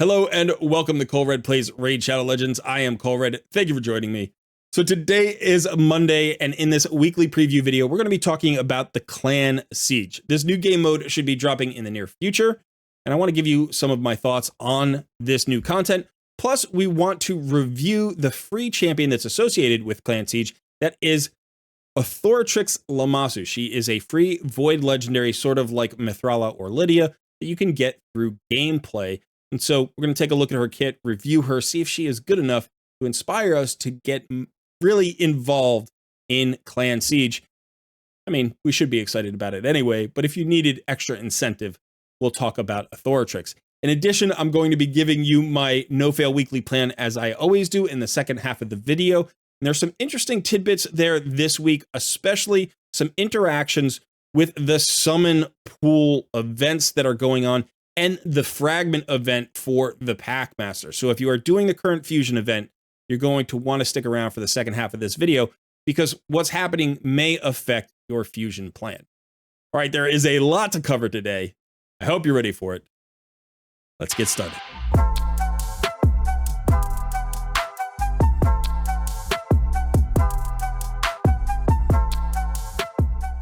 Hello and welcome to Colred Plays Raid Shadow Legends. I am Colred. Thank you for joining me. So today is Monday, and in this weekly preview video, we're going to be talking about the Clan Siege. This new game mode should be dropping in the near future, and I want to give you some of my thoughts on this new content. Plus, we want to review the free champion that's associated with Clan Siege. That is Authoratrix Lamasu. She is a free Void Legendary, sort of like Mithrala or Lydia, that you can get through gameplay. And so we're going to take a look at her kit, review her, see if she is good enough to inspire us to get really involved in Clan Siege. I mean, we should be excited about it anyway, but if you needed extra incentive, we'll talk about Authoratrix. In addition, I'm going to be giving you my no-fail weekly plan as I always do in the second half of the video. And there's some interesting tidbits there this week, especially some interactions with the summon pool events that are going on and the fragment event for the Packmaster. So if you are doing the current fusion event, you're going to want to stick around for the second half of this video because what's happening may affect your fusion plan. All right, there is a lot to cover today. I hope you're ready for it. Let's get started.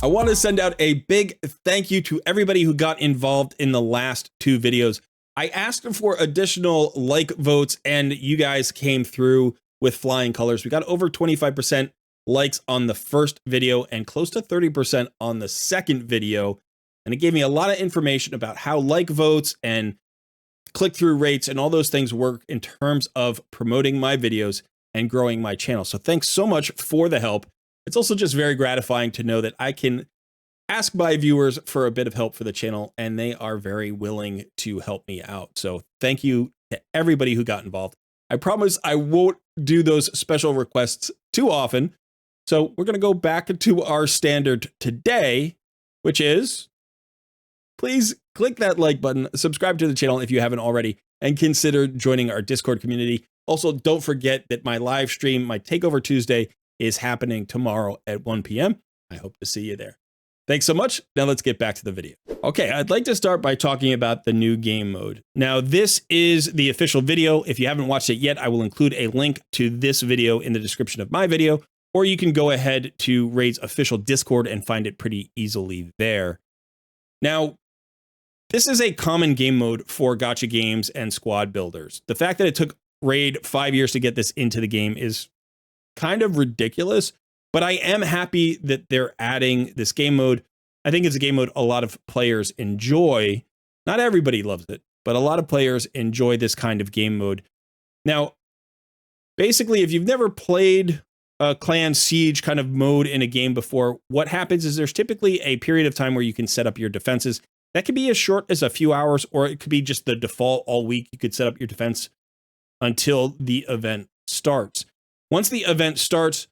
I want to send out a big thank you to everybody who got involved in the last two videos. I asked for additional like votes and you guys came through with flying colors. We got over 25% likes on the first video and close to 30% on the second video. And it gave me a lot of information about how like votes and click-through rates and all those things work in terms of promoting my videos and growing my channel. So thanks so much for the help. It's also just very gratifying to know that I can ask my viewers for a bit of help for the channel, and they are very willing to help me out. So thank you to everybody who got involved. I promise I won't do those special requests too often. So we're going to go back to our standard today, which is please click that like button, subscribe to the channel if you haven't already, and consider joining our Discord community. Also, don't forget that my live stream, my Takeover Tuesday, is happening tomorrow at 1 p.m. I hope to see you there. Thanks so much. Now let's get back to the video. Okay, I'd like to start by talking about the new game mode. Now, this is the official video. If you haven't watched it yet, I will include a link to this video in the description of my video, or you can go ahead to Raid's official Discord and find it pretty easily there. Now, this is a common game mode for gacha games and squad builders. The fact that it took Raid 5 years to get this into the game is kind of ridiculous, but I am happy that they're adding this game mode. I think it's a game mode a lot of players enjoy. Not everybody loves it, but a lot of players enjoy this kind of game mode. Now, basically, if you've never played a Clan Siege kind of mode in a game before, what happens is there's typically a period of time where you can set up your defenses. That could be as short as a few hours, or it could be just the default all week. You could set up your defense until the event starts. Once the event starts,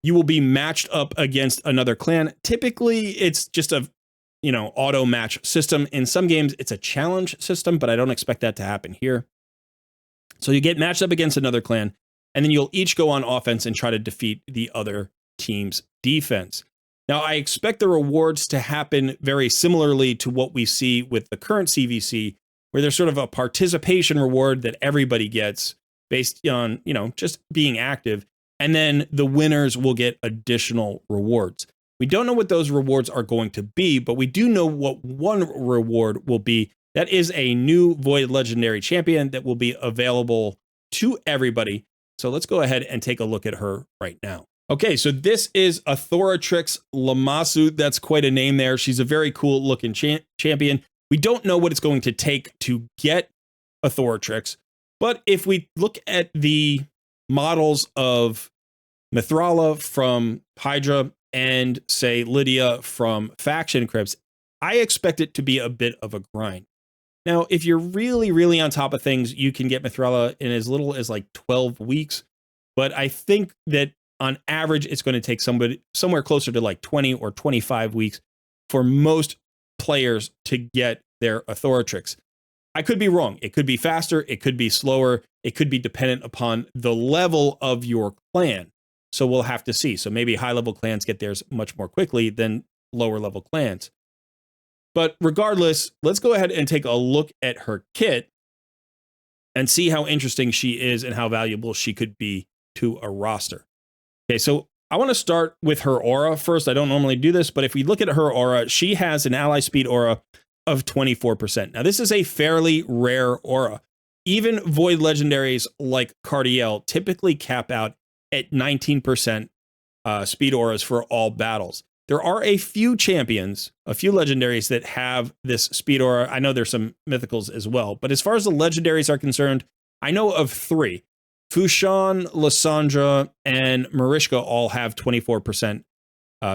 you will be matched up against another clan. Typically, it's just a, auto match system. In some games, it's a challenge system, but I don't expect that to happen here. So you get matched up against another clan, and then you'll each go on offense and try to defeat the other team's defense. Now, I expect the rewards to happen very similarly to what we see with the current CVC, where there's sort of a participation reward that everybody gets based on, just being active. And then the winners will get additional rewards. We don't know what those rewards are going to be, but we do know what one reward will be. That is a new Void Legendary champion that will be available to everybody. So let's go ahead and take a look at her right now. Okay, so this is Authoratrix Lamasu. That's quite a name there. She's a very cool looking champion. We don't know what it's going to take to get Authoratrix. But if we look at the models of Mithrala from Hydra and, say, Lydia from Faction Crypts, I expect it to be a bit of a grind. Now, if you're really, really on top of things, you can get Mithrala in as little as like 12 weeks. But I think that on average, it's going to take somewhere closer to like 20 or 25 weeks for most players to get their Authoratrix. I could be wrong. It could be faster. It could be slower. It could be dependent upon the level of your clan. So we'll have to see. So maybe high level clans get theirs much more quickly than lower level clans. But regardless, let's go ahead and take a look at her kit. and see how interesting she is and how valuable she could be to a roster. Okay, so I want to start with her aura first. I don't normally do this, but if we look at her aura, she has an ally speed aura of 24%. Now, this is a fairly rare aura. Even void legendaries like Cardiel typically cap out at 19% speed auras for all battles. There are a few champions, a few legendaries that have this speed aura. I know there's some mythicals as well, but as far as the legendaries are concerned, I know of 3. Fushan, Lysandra, and Marishka all have 24%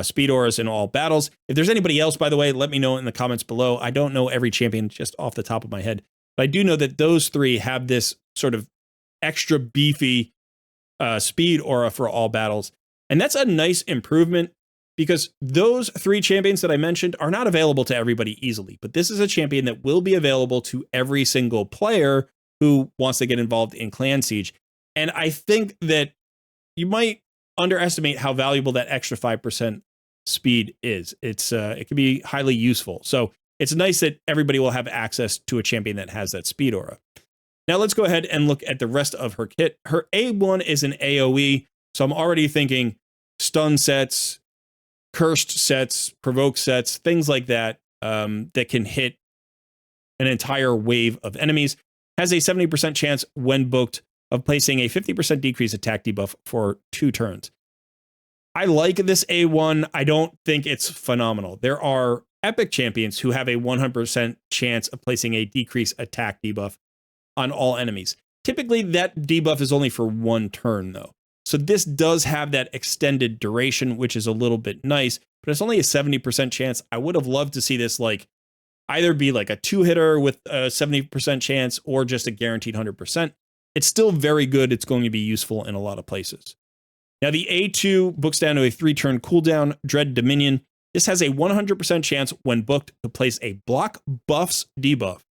speed auras in all battles. If there's anybody else, by the way, let me know in the comments below. I don't know every champion just off the top of my head, but I do know that those 3 have this sort of extra beefy speed aura for all battles. And that's a nice improvement because those 3 champions that I mentioned are not available to everybody easily. But this is a champion that will be available to every single player who wants to get involved in Clan Siege. And I think that you might underestimate how valuable that extra 5% speed is. It can be highly useful. So it's nice that everybody will have access to a champion that has that speed aura. Now let's go ahead and look at the rest of her kit. Her A1 is an AoE, so I'm already thinking stun sets, cursed sets, provoke sets, things like that, that can hit an entire wave of enemies. Has a 70% chance when booked of placing a 50% decrease attack debuff for 2 turns. I like this A1. I don't think it's phenomenal. There are epic champions who have a 100% chance of placing a decrease attack debuff on all enemies. Typically, that debuff is only for 1 turn, though. So this does have that extended duration, which is a little bit nice, but it's only a 70% chance. I would have loved to see this like either be like a 2-hitter with a 70% chance or just a guaranteed 100%. It's still very good. It's going to be useful in a lot of places. Now, the A2 books down to a 3-turn cooldown, Dread Dominion. This has a 100% chance when booked to place a block buffs debuff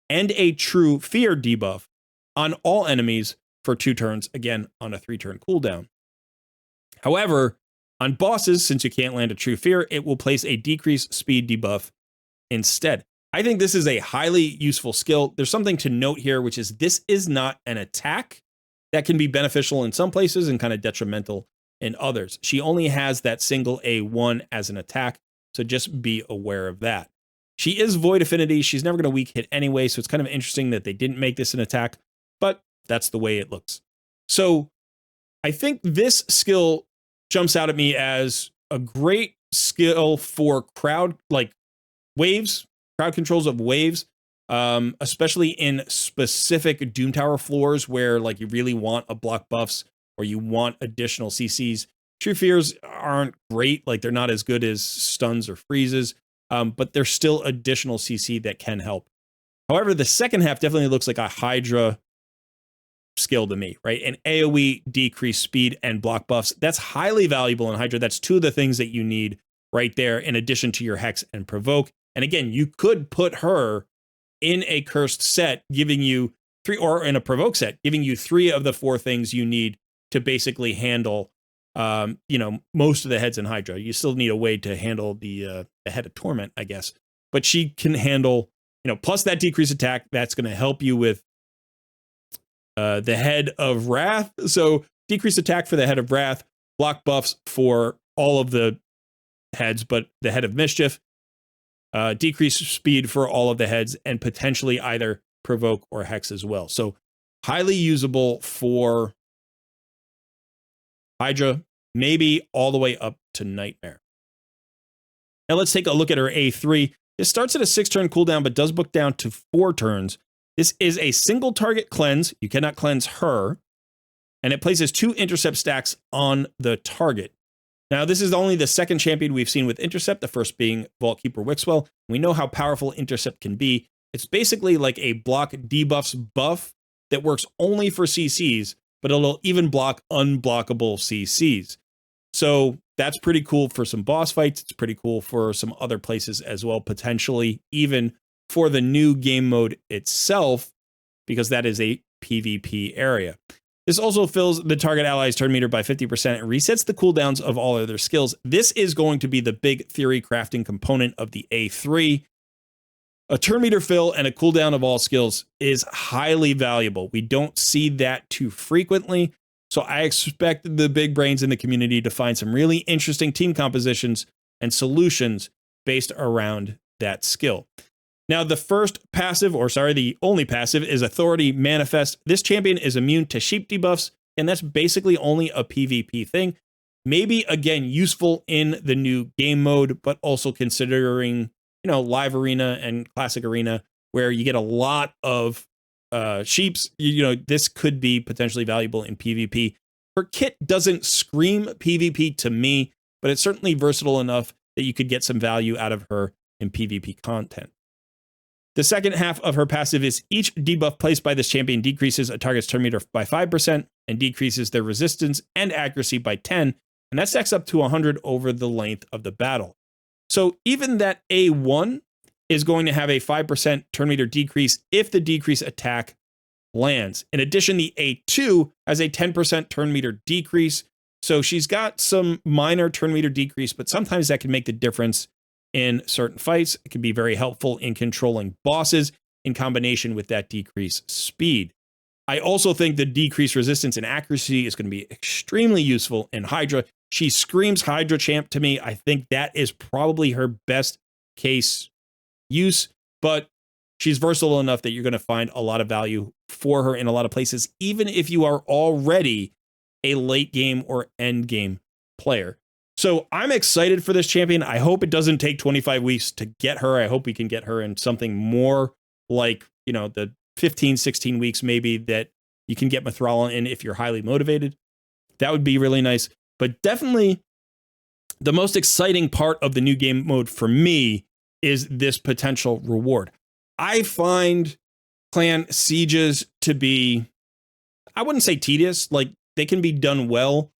and a true fear debuff on all enemies for 2 turns, again, on a 3-turn cooldown. However, on bosses, since you can't land a true fear, it will place a decreased speed debuff instead. I think this is a highly useful skill. There's something to note here, which is this is not an attack. That can be beneficial in some places and kind of detrimental in others. She only has that single A1 as an attack, so just be aware of that. She is Void Affinity. She's never going to weak hit anyway, so it's kind of interesting that they didn't make this an attack, but that's the way it looks. So I think this skill jumps out at me as a great skill for crowd, like waves, crowd controls of waves, especially in specific Doom Tower floors where like you really want a block buffs or you want additional CCs. True Fears aren't great, like they're not as good as stuns or freezes, but there's still additional CC that can help. However, the second half definitely looks like a Hydra skill to me, right? An AoE, decreased speed, and block buffs. That's highly valuable in Hydra. That's 2 of the things that you need right there in addition to your Hex and Provoke. And again, you could put her in a cursed set, giving you 3, or in a provoke set, giving you 3 of the 4 things you need to basically handle, most of the heads in Hydra. You still need a way to handle the head of Torment, I guess. But she can handle, plus that decreased attack. That's going to help you with the head of Wrath. So decreased attack for the head of Wrath, block buffs for all of the heads, but the head of Mischief. Decreased speed for all of the heads, and potentially either provoke or hex as well. So highly usable for Hydra, maybe all the way up to Nightmare. Now let's take a look at her A3. This starts at a 6-turn cooldown, but does book down to 4 turns. This is a single target cleanse. You cannot cleanse her. And it places 2 intercept stacks on the target. Now, this is only the second champion we've seen with Intercept, the first being Vaultkeeper Wixwell. We know how powerful Intercept can be. It's basically like a block debuffs buff that works only for CCs, but it'll even block unblockable CCs. So that's pretty cool for some boss fights. It's pretty cool for some other places as well, potentially even for the new game mode itself, because that is a PvP area. This also fills the target ally's turn meter by 50% and resets the cooldowns of all other skills. This is going to be the big theory crafting component of the A3. A turn meter fill and a cooldown of all skills is highly valuable. We don't see that too frequently. So I expect the big brains in the community to find some really interesting team compositions and solutions based around that skill. Now, the only passive is Authority Manifest. This champion is immune to sheep debuffs, and that's basically only a PvP thing. Maybe, again, useful in the new game mode, but also considering, live arena and classic arena, where you get a lot of sheeps, this could be potentially valuable in PvP. Her kit doesn't scream PvP to me, but it's certainly versatile enough that you could get some value out of her in PvP content. The second half of her passive is each debuff placed by this champion decreases a target's turn meter by 5% and decreases their resistance and accuracy by 10, and that stacks up to 100 over the length of the battle. So even that A1 is going to have a 5% turn meter decrease if the decrease attack lands. In addition, the A2 has a 10% turn meter decrease. So she's got some minor turn meter decrease, but sometimes that can make the difference in certain fights. It can be very helpful in controlling bosses in combination with that decreased speed. I also think the decreased resistance and accuracy is going to be extremely useful in Hydra. She screams Hydra champ to me. I think that is probably her best case use, but she's versatile enough that you're going to find a lot of value for her in a lot of places, even if you are already a late game or end game player. So I'm excited for this champion. I hope it doesn't take 25 weeks to get her. I hope we can get her in something more like, the 15, 16 weeks maybe that you can get Mithrala in if you're highly motivated. That would be really nice. But definitely the most exciting part of the new game mode for me is this potential reward. I find clan sieges to be, I wouldn't say tedious, like they can be done well,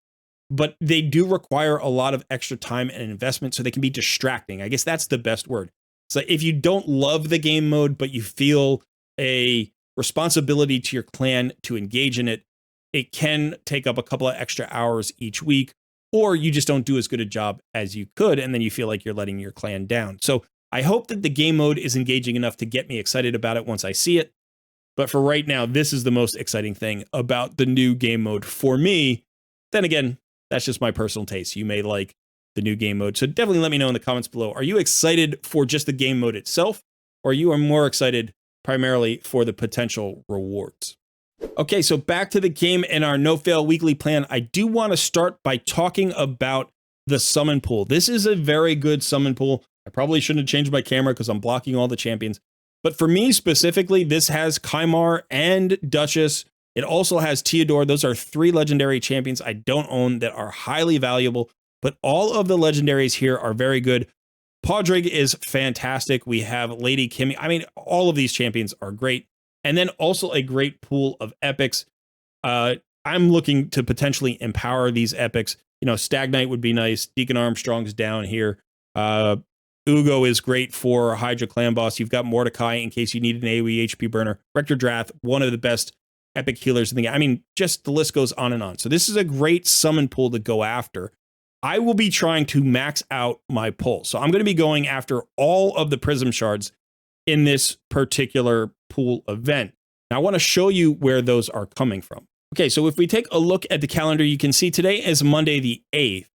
but they do require a lot of extra time and investment, so they can be distracting. I guess that's the best word. So if you don't love the game mode, but you feel a responsibility to your clan to engage in it, it can take up a couple of extra hours each week, or you just don't do as good a job as you could, and then you feel like you're letting your clan down. So I hope that the game mode is engaging enough to get me excited about it once I see it. But for right now, this is the most exciting thing about the new game mode for me. Then again, that's just my personal taste. You may like the new game mode. So definitely let me know in the comments below. Are you excited for just the game mode itself, or you are more excited primarily for the potential rewards? Okay, so back to the game and our no-fail weekly plan. I do want to start by talking about the summon pool. This is a very good summon pool. I probably shouldn't have changed my camera because I'm blocking all the champions. But for me specifically, this has Kymar and Duchess. It also has Theodore. Those are 3 legendary champions I don't own that are highly valuable, but all of the legendaries here are very good. Podrick is fantastic. We have Lady Kimmy. I mean, all of these champions are great. And then also a great pool of epics. I'm looking to potentially empower these epics. Stag Knight would be nice. Deacon Armstrong's down here. Ugo is great for Hydra Clan Boss. You've got Mordecai in case you need an AoE HP burner. Rector Drath, one of the best epic healers in the game. I mean, just the list goes on and on. So this is a great summon pool to go after. I will be trying to max out my pull. So I'm going to be going after all of the Prism shards in this particular pool event. Now I want to show you where those are coming from. Okay, so if we take a look at the calendar, you can see today is Monday the 8th.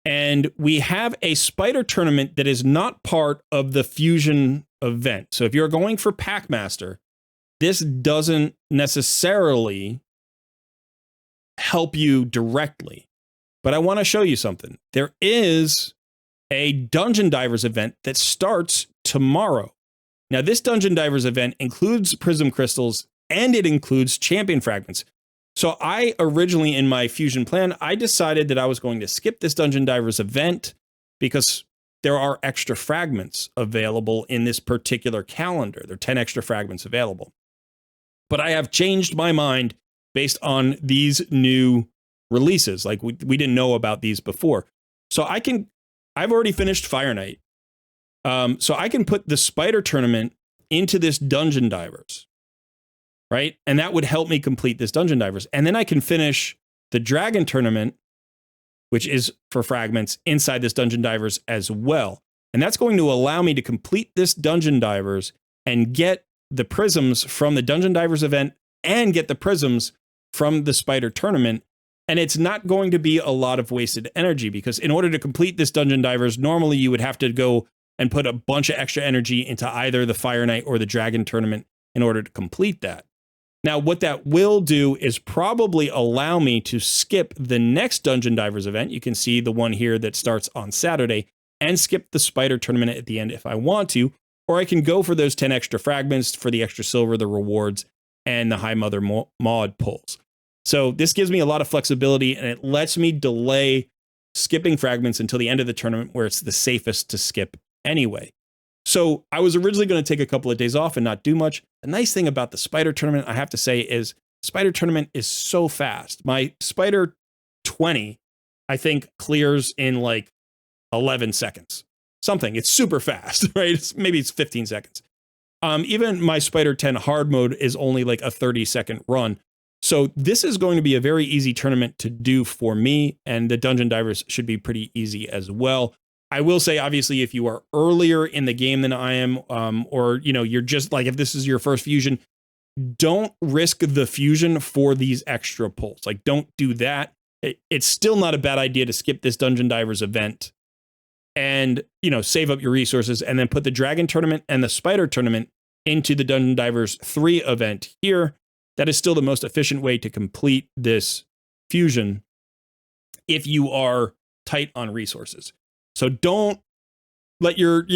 And we have a spider tournament that is not part of the fusion event. So if you're going for Packmaster, this doesn't necessarily help you directly. But I want to show you something. There is a Dungeon Divers event that starts tomorrow. Now, this Dungeon Divers event includes Prism Crystals and it includes Champion Fragments. So I originally, in my fusion plan, I decided that I was going to skip this Dungeon Divers event because there are extra fragments available in this particular calendar. There are 10 extra fragments available. But I have changed my mind based on these new releases. Like we didn't know about these before. So I've already finished Fire Knight. So I can put the Spider Tournament into this Dungeon Divers, right? And that would help me complete this Dungeon Divers. And then I can finish the Dragon Tournament, which is for fragments, inside this Dungeon Divers as well. And that's going to allow me to complete this Dungeon Divers and get the prisms from the Dungeon Divers event and get the prisms from the Spider Tournament. And it's not going to be a lot of wasted energy, because in order to complete this Dungeon Divers, normally you would have to go and put a bunch of extra energy into either the Fire Knight or the Dragon Tournament in order to complete that. Now, what that will do is probably allow me to skip the next Dungeon Divers event. You can see the one here that starts on Saturday, and skip the Spider Tournament at the end if I want to, or I can go for those 10 extra fragments for the extra silver, the rewards, and the High Mother mod pulls. So this gives me a lot of flexibility, and it lets me delay skipping fragments until the end of the tournament, where it's the safest to skip anyway. So I was originally going to take a couple of days off and not do much. The nice thing about the Spider Tournament, I have to say, is Spider Tournament is so fast. My Spider 20, I think, clears in like 11 seconds. Something. It's super fast, right? Maybe it's 15 seconds. Even my Spider 10 hard mode is only like a 30-second run. So this is going to be a very easy tournament to do for me, and the Dungeon Divers should be pretty easy as well. I will say, obviously, if you are earlier in the game than I am, or, you know, you're just like, if this is your first fusion, don't risk the fusion for these extra pulls. Like, don't do that. It's still not a bad idea to skip this Dungeon Divers event and, you know, save up your resources and then put the Dragon Tournament and the Spider Tournament into the Dungeon Divers 3 event here. That is still the most efficient way to complete this fusion if you are tight on resources. So don't let your,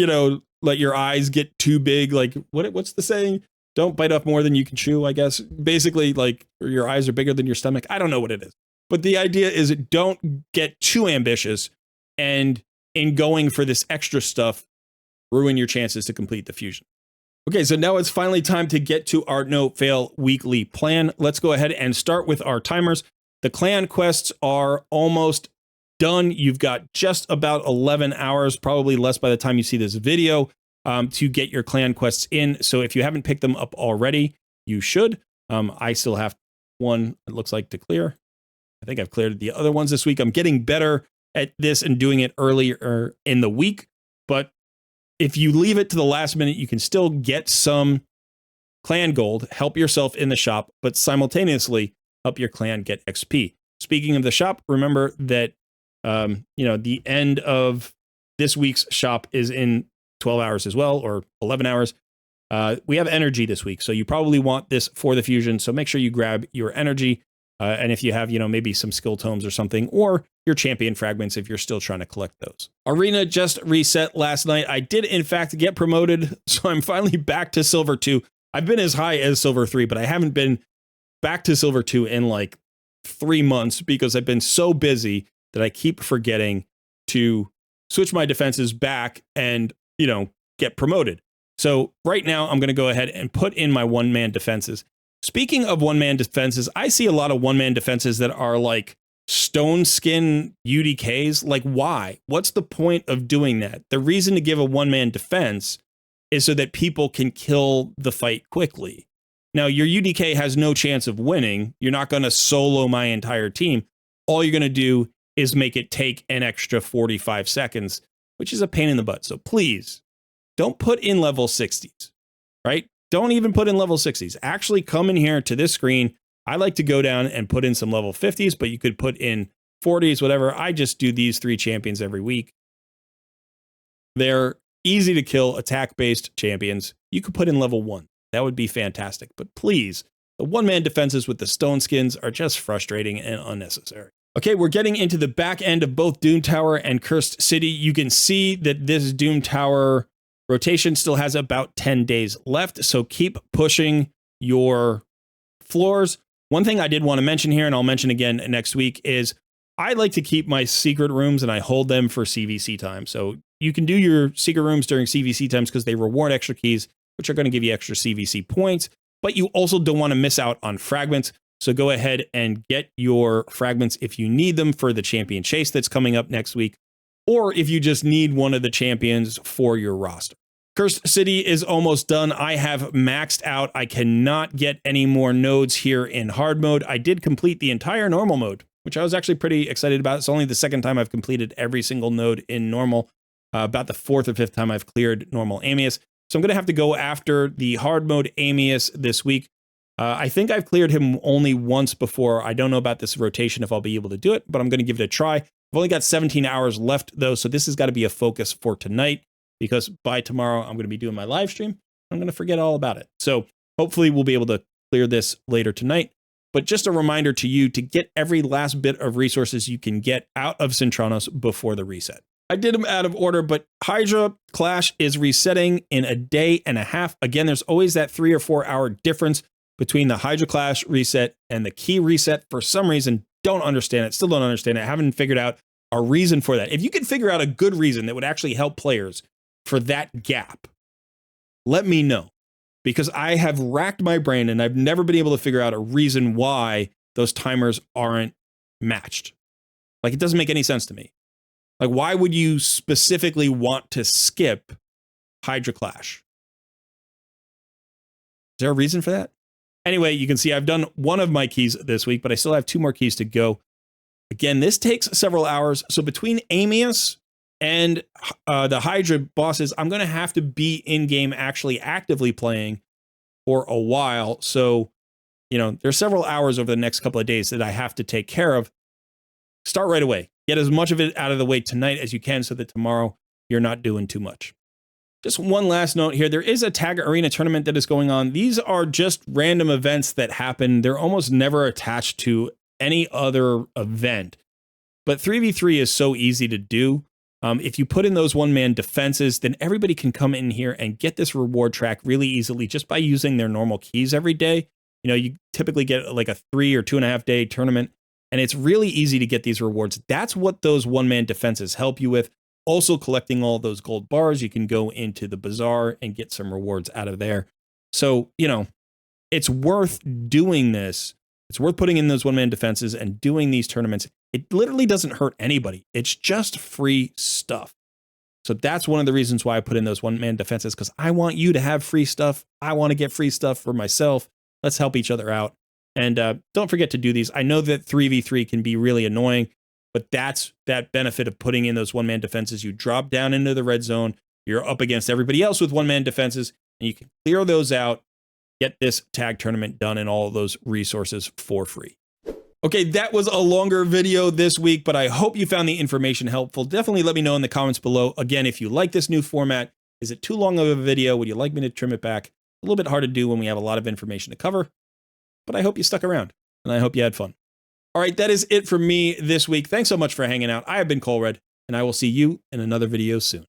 let your eyes get too big. Like, what's the saying? Don't bite off more than you can chew, I guess. Basically, like, your eyes are bigger than your stomach. I don't know what it is. But the idea is, don't get too ambitious, and in going for this extra stuff, ruin your chances to complete the fusion. Okay, so now it's finally time to get to our No Fail weekly plan. Let's go ahead and start with our timers. The clan quests are almost done. You've got just about 11 hours, probably less by the time you see this video, to get your clan quests in. So if you haven't picked them up already, you should. I still have one, it looks like, to clear. I think I've cleared the other ones this week. I'm getting better at this and doing it earlier in the week, but if you leave it to the last minute, you can still get some clan gold, help yourself in the shop, but simultaneously help your clan get XP. Speaking of the shop, remember that the end of this week's shop is in 12 hours as well, or 11 hours. We have energy this week, so you probably want this for the fusion, so make sure you grab your energy. And if you have, maybe some skill tomes or something, or your champion fragments if you're still trying to collect those. Arena just reset last night. I did, in fact, get promoted, so I'm finally back to Silver 2. I've been as high as Silver 3, but I haven't been back to Silver 2 in like 3 months because I've been so busy that I keep forgetting to switch my defenses back and, get promoted. So right now, I'm going to go ahead and put in my one-man defenses. Speaking of one-man defenses, I see a lot of one-man defenses that are like stone skin UDKs. Like, why? What's the point of doing that? The reason to give a one-man defense is so that people can kill the fight quickly. Now, your UDK has no chance of winning. You're not going to solo my entire team. All you're going to do is make it take an extra 45 seconds, which is a pain in the butt. So please, don't put in level 60s, right? Don't even put in level 60s. Actually come in here to this screen. I like to go down and put in some level 50s, but you could put in 40s, whatever. I just do these 3 champions every week. They're easy to kill, attack-based champions. You could put in level 1. That would be fantastic. But please, the one-man defenses with the stone skins are just frustrating and unnecessary. Okay, we're getting into the back end of both Doom Tower and Cursed City. You can see that this Doom Tower rotation still has about 10 days left, so keep pushing your floors. One thing I did want to mention here, and I'll mention again next week, is I like to keep my secret rooms and I hold them for CVC time. So you can do your secret rooms during CVC times because they reward extra keys, which are going to give you extra CVC points, but you also don't want to miss out on fragments. So go ahead and get your fragments if you need them for the champion chase that's coming up next week, or if you just need one of the champions for your roster. Cursed City is almost done. I have maxed out. I cannot get any more nodes here in hard mode. I did complete the entire normal mode, which I was actually pretty excited about. It's only the second time I've completed every single node in normal. about the 4th or 5th time I've cleared normal Amius. So I'm going to have to go after the hard mode Amius this week. I think I've cleared him only once before. I don't know about this rotation if I'll be able to do it, but I'm going to give it a try. I've only got 17 hours left though, so this has got to be a focus for tonight, because by tomorrow I'm going to be doing my live stream. I'm going to forget all about it. So hopefully we'll be able to clear this later tonight. But just a reminder to you to get every last bit of resources you can get out of Cintranos before the reset. I did them out of order, but Hydra Clash is resetting in a day and a half. Again, there's always that 3 or 4 hour difference between the Hydra Clash reset and the key reset. For some reason, don't understand it. Still don't understand it. I haven't figured out a reason for that. If you could figure out a good reason that would actually help players for that gap, let me know. Because I have racked my brain and I've never been able to figure out a reason why those timers aren't matched. Like, it doesn't make any sense to me. Like, why would you specifically want to skip Hydra Clash? Is there a reason for that? Anyway, you can see I've done one of my keys this week, but I still have 2 more keys to go. Again, this takes several hours. So between Amius and the Hydra bosses, I'm going to have to be in-game actually actively playing for a while. So, you know, there's several hours over the next couple of days that I have to take care of. Start right away. Get as much of it out of the way tonight as you can so that tomorrow you're not doing too much. Just one last note here. There is a Tag Arena tournament that is going on. These are just random events that happen. They're almost never attached to any other event. But 3v3 is so easy to do. If you put in those one-man defenses, then everybody can come in here and get this reward track really easily just by using their normal keys every day. You know, you typically get like a 3 or 2.5 day tournament, and it's really easy to get these rewards. That's what those one-man defenses help you with. Also, collecting all those gold bars, you can go into the bazaar and get some rewards out of there. So, you know, it's worth doing this. It's worth putting in those one-man defenses and doing these tournaments. It literally doesn't hurt anybody. It's just free stuff. So that's one of the reasons why I put in those one-man defenses, because I want you to have free stuff. I want to get free stuff for myself. Let's help each other out. And don't forget to do these. I know that 3v3 can be really annoying, but that's that benefit of putting in those one-man defenses. You drop down into the red zone. You're up against everybody else with one-man defenses, and you can clear those out, get this tag tournament done and all of those resources for free. Okay, that was a longer video this week, but I hope you found the information helpful. Definitely let me know in the comments below. Again, if you like this new format, is it too long of a video? Would you like me to trim it back? A little bit hard to do when we have a lot of information to cover, but I hope you stuck around and I hope you had fun. All right, that is it for me this week. Thanks so much for hanging out. I have been Colred, and I will see you in another video soon.